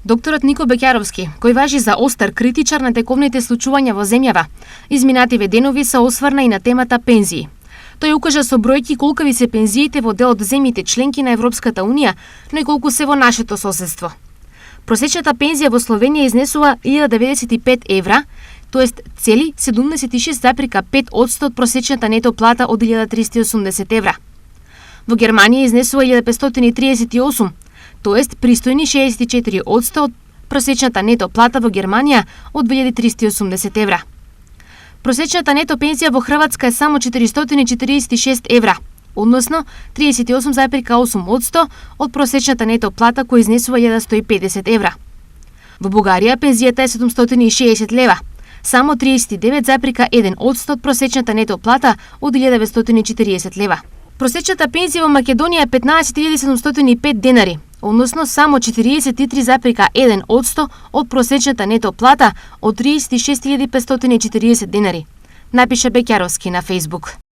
Докторот Нико Беќаровски, кој важи за остар критичар на тековните случувања во земјава, изминативе денови се осврна и на темата пензии. Тој укажа со бројки колкави се пензиите во дел од земјите членки на Европската Унија, но и колку се во нашето соседство. Просечната пензија во Словенија изнесува 1095 евра, тоест цели 76,5% од просечната нето плата од 1380 евра. Во Германија изнесува 1538, тоест пристојни 64% од просечната нето плата во Германија од 2380 евра. Просечната нето пензија во Хрватска е само 446 евра, односно 38,8% од просечната нето плата која изнесува 1150 евра. Во Бугарија пензијата е 760 лева, само 39,1% од просечната нето плата од 1940 лева. Просечната пензија во Македонија е 15.705 денари, односно само 43,1% од просечната нето плата од 36.540 денари, напиша Беќаровски на Facebook.